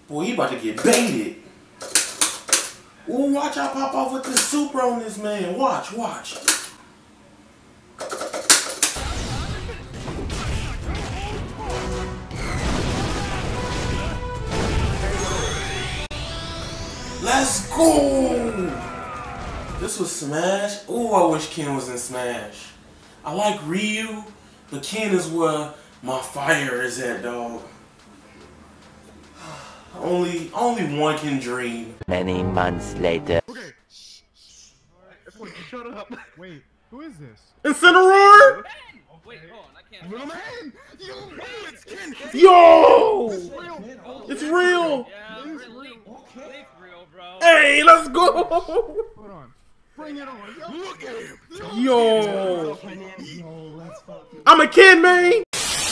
Boy, you about to get baited. Ooh, watch I pop off with this super on this man. Watch. Let's go! This was Smash. Ooh, I wish Ken was in Smash. I like Ryu, but Ken is where my fire is at, dog. Only one can dream. Many months later. Okay. Shut up. Wait, who is this? Incineroar! Wait, hold on, I can't. Little man! Yo, it's Ken! Yo! It's real! Yeah, it's real, bro. Hey, let's go! Hold on. Bring it on. Look at him! Yo! I'm a kid, man!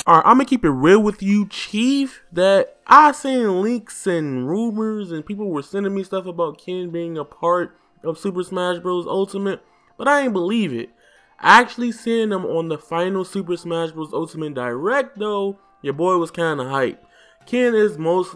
Alright, I'm gonna keep it real with you, Chief, that I seen leaks and rumors and people were sending me stuff about Ken being a part of Super Smash Bros. Ultimate, but I ain't believe it. Actually seeing him on the final Super Smash Bros. Ultimate Direct though, your boy was kinda hyped. Ken is most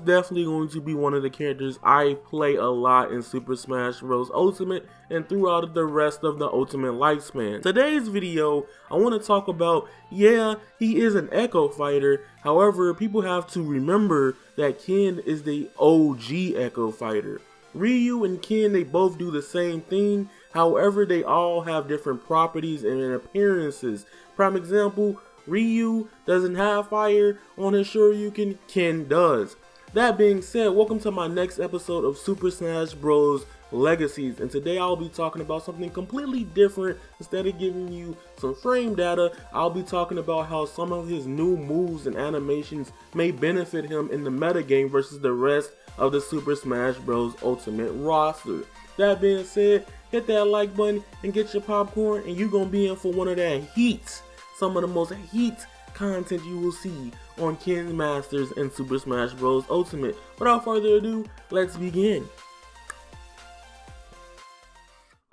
definitely going to be one of the characters I play a lot in Super Smash Bros. Ultimate and throughout the rest of the Ultimate lifespan. Today's video, I want to talk about, yeah, he is an Echo Fighter, however, people have to remember that Ken is the OG Echo Fighter. Ryu and Ken, they both do the same thing, however, they all have different properties and appearances. Prime example, Ryu doesn't have fire on his Shoryuken, Ken does. That being said, welcome to my next episode of Super Smash Bros. Legacies, and today I'll be talking about something completely different. Instead of giving you some frame data, I'll be talking about how some of his new moves and animations may benefit him in the metagame versus the rest of the Super Smash Bros. Ultimate roster. That being said, hit that like button and get your popcorn, and you're gonna be in for one of that heat. Some of the most heat content you will see on Ken Masters and Super Smash Bros. Ultimate. Without further ado, let's begin.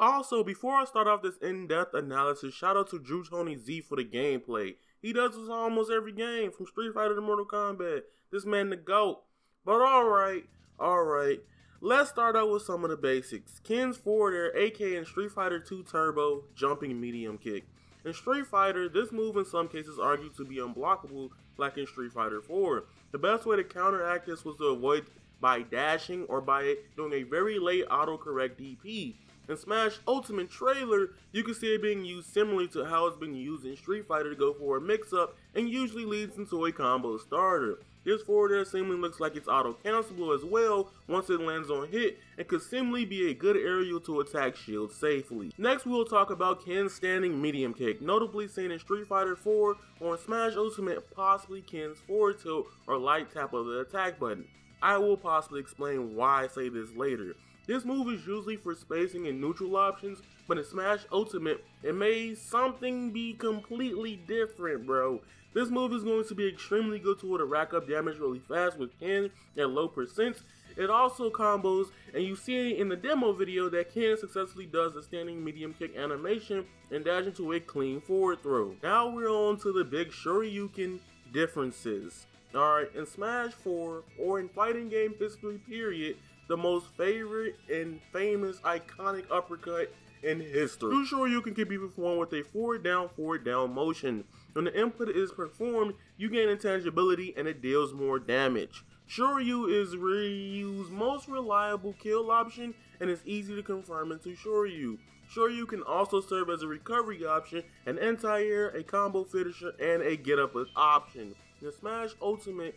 Also, before I start off this in-depth analysis, shout out to Drew Tony Z for the gameplay. He does this on almost every game, from Street Fighter to Mortal Kombat. This man the GOAT. But alright. Let's start out with some of the basics. Ken's forward air, aka in Street Fighter 2 Turbo, jumping medium kick. In Street Fighter, this move in some cases argued to be unblockable, like in Street Fighter 4. The best way to counteract this was to avoid by dashing or by doing a very late autocorrect DP. In Smash Ultimate trailer, you can see it being used similarly to how it's been used in Street Fighter to go for a mix-up and usually leads into a combo starter. This forward air seemingly looks like it's auto-cancelable as well once it lands on hit and could seemingly be a good aerial to attack shield safely. Next we will talk about Ken's standing medium kick, notably seen in Street Fighter 4 or in Smash Ultimate, possibly Ken's forward tilt or light tap of the attack button. I will possibly explain why I say this later. This move is usually for spacing and neutral options, but in Smash Ultimate, it made something be completely different, bro. This move is going to be extremely good tool to rack up damage really fast with Ken at low percents. It also combos, and you see in the demo video that Ken successfully does the standing medium kick animation and dash into a clean forward throw. Now we're on to the big Shoryuken differences. Alright, in Smash 4, or in fighting game history period, the most favorite and famous iconic uppercut in history. True Shoryuken can be performed with a forward down motion. When the input is performed, you gain intangibility and it deals more damage. Shoryu is Ryu's most reliable kill option and is easy to confirm into Shoryu. Shoryu can also serve as a recovery option, an anti-air, a combo finisher, and a get-up option. In Smash Ultimate,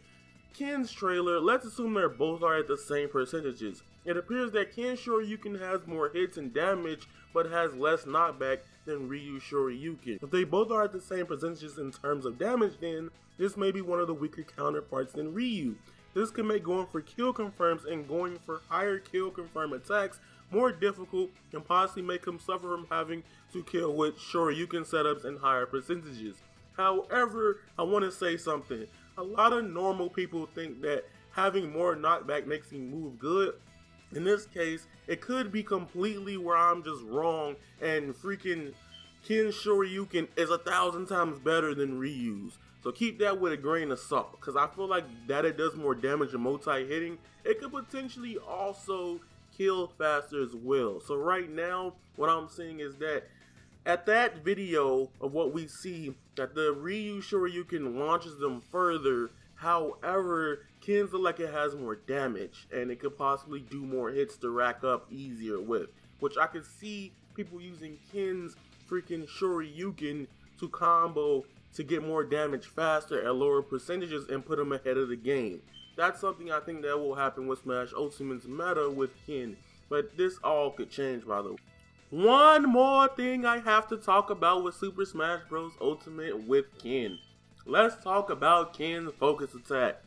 Ken's trailer, let's assume they both are at the same percentages. It appears that Ken Shoryuken has more hits and damage, but has less knockback than Ryu Shoryuken. If they both are at the same percentages in terms of damage, then this may be one of the weaker counterparts than Ryu. This can make going for kill confirms and going for higher kill confirm attacks more difficult and possibly make him suffer from having to kill with Shoryuken setups and higher percentages. However, I want to say something. A lot of normal people think that having more knockback makes him move good. In this case, it could be completely where I'm just wrong and freaking Ken's Shoryuken is 1,000 times better than Ryu's. So keep that with a grain of salt, because I feel like that it does more damage than multi-hitting. It could potentially also kill faster as well. So right now, what I'm seeing is that at that video of what we see, that the Ryu Shoryuken launches them further. However, Ken's look like it has more damage, and it could possibly do more hits to rack up easier with. Which I could see people using Ken's freaking Shoryuken to combo to get more damage faster at lower percentages and put him ahead of the game. That's something I think that will happen with Smash Ultimate's meta with Ken, but this all could change, by the way. One more thing I have to talk about with Super Smash Bros. Ultimate with Ken. Let's talk about Ken's focus attack.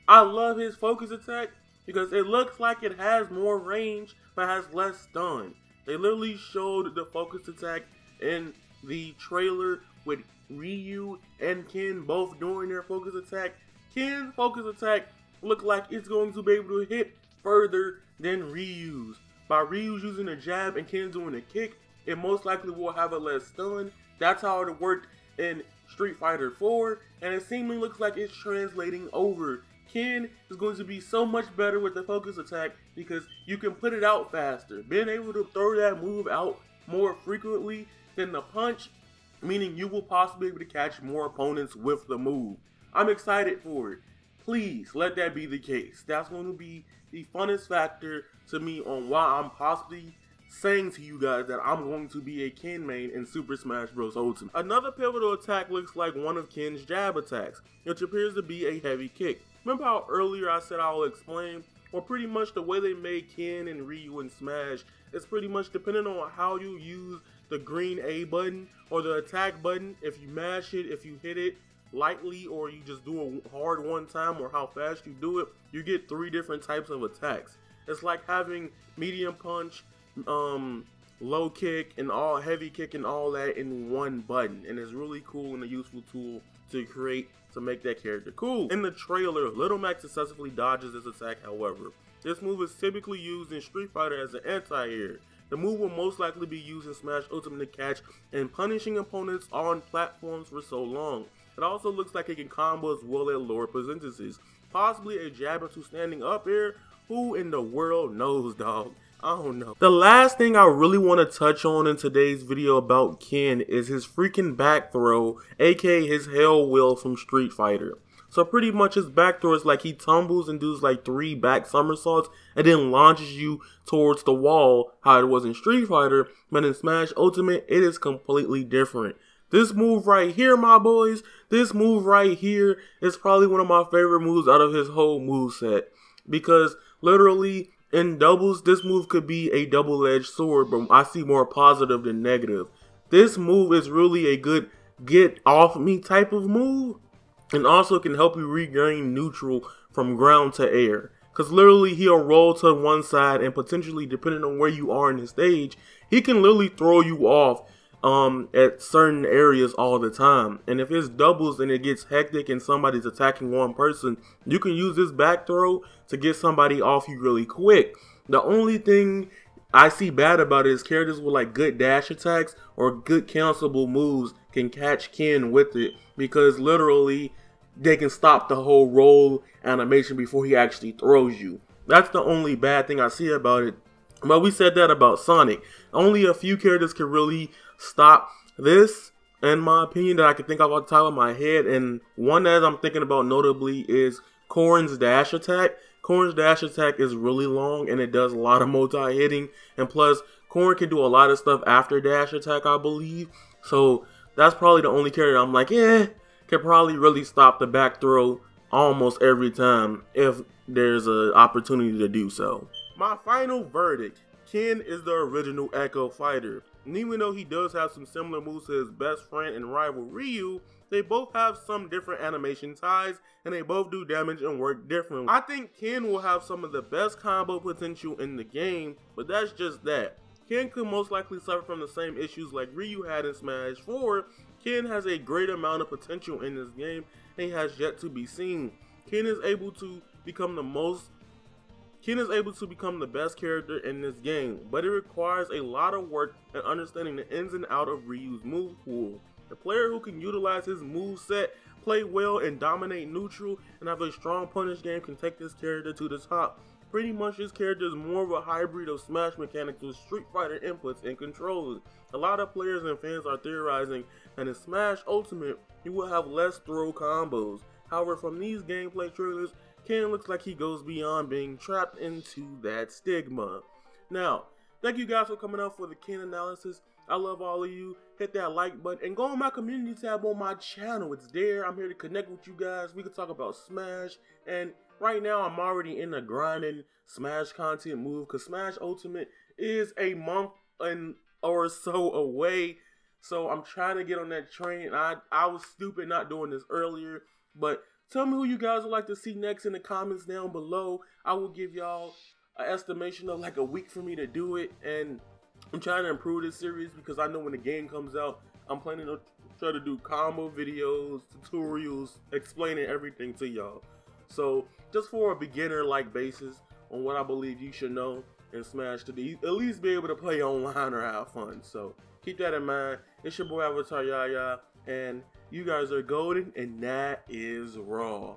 I love his focus attack because it looks like it has more range but has less stun. They literally showed the focus attack in the trailer with Ryu and Ken both doing their focus attack. Ken's focus attack looked like it's going to be able to hit further than Ryu's. By Ryu's using a jab and Ken doing a kick, it most likely will have a less stun. That's how it worked in Street Fighter 4, and it seemingly looks like it's translating over. Ken is going to be so much better with the focus attack because you can put it out faster. Being able to throw that move out more frequently than the punch, meaning you will possibly be able to catch more opponents with the move. I'm excited for it. Please let that be the case. That's going to be the funnest factor to me on why I'm possibly saying to you guys that I'm going to be a Ken main in Super Smash Bros. Ultimate. Another pivotal attack looks like one of Ken's jab attacks, which appears to be a heavy kick. Remember how earlier I said I'll explain? Well, pretty much the way they made Ken and Ryu in Smash is pretty much depending on how you use the green A button or the attack button. If you mash it, if you hit it lightly, or you just do it hard one time, or how fast you do it, you get 3 different types of attacks. It's like having medium punch, low kick, and all heavy kick and all that in one button, and it's really cool and a useful tool to create to make that character cool. In the trailer, Little Mac successfully dodges this attack. However, this move is typically used in Street Fighter as an anti-air. The move will most likely be used in Smash Ultimate to catch and punishing opponents on platforms for so long. It also looks like it can combo as well at lower percentages, possibly a jab into standing up air. Who in the world knows, dog? I don't know. The last thing I really want to touch on in today's video about Ken is his freaking back throw, aka his Hell Wheel from Street Fighter. So pretty much his back throw is like he tumbles and does like 3 back somersaults and then launches you towards the wall, how it was in Street Fighter, but in Smash Ultimate it is completely different. This move right here, my boys, this move right here is probably one of my favorite moves out of his whole moveset, because literally in doubles, this move could be a double-edged sword, but I see more positive than negative. This move is really a good get off me type of move, and also can help you regain neutral from ground to air. Because literally he'll roll to one side and potentially, depending on where you are in the stage, he can literally throw you off at certain areas all the time. And if it's doubles and it gets hectic and somebody's attacking one person, you can use this back throw to get somebody off you really quick. The only thing I see bad about it is characters with like good dash attacks or good cancelable moves can catch Ken with it, because literally they can stop the whole roll animation before he actually throws you. That's the only bad thing I see about it. But we said that about Sonic. Only a few characters can really stop this, in my opinion, that I can think of off the top of my head. And one that I'm thinking about notably is Corrin's dash attack. Corrin's dash attack is really long and it does a lot of multi-hitting. And plus, Corrin can do a lot of stuff after dash attack, I believe. So that's probably the only character I'm like, can probably really stop the back throw almost every time if there's an opportunity to do so. My final verdict: Ken is the original Echo fighter. And even though he does have some similar moves to his best friend and rival Ryu, they both have some different animation ties, and they both do damage and work differently. I think Ken will have some of the best combo potential in the game, but that's just that. Ken could most likely suffer from the same issues like Ryu had in Smash 4. Ken has a great amount of potential in this game, and he has yet to be seen. Ken is able to become the most Ken is able to become the best character in this game, but it requires a lot of work and understanding the ins and outs of Ryu's move pool. A player who can utilize his move set, play well and dominate neutral, and have a strong punish game can take this character to the top. Pretty much this character is more of a hybrid of Smash mechanics with Street Fighter inputs and controls. A lot of players and fans are theorizing that in Smash Ultimate, he will have less throw combos. However, from these gameplay trailers, Ken looks like he goes beyond being trapped into that stigma. Now, thank you guys for coming out for the Ken analysis. I love all of you. Hit that like button and go on my community tab on my channel. It's there. I'm here to connect with you guys. We can talk about Smash. And right now, I'm already in the grinding Smash content move because Smash Ultimate is a month or so away. So I'm trying to get on that train. I was stupid not doing this earlier. But tell me who you guys would like to see next in the comments down below. I will give y'all an estimation of like a week for me to do it. And I'm trying to improve this series because I know when the game comes out, I'm planning to try to do combo videos, tutorials, explaining everything to y'all. So just for a beginner-like basis on what I believe you should know in Smash to at least be able to play online or have fun. So keep that in mind. It's your boy Avataryaya, and you guys are golden, and that is raw.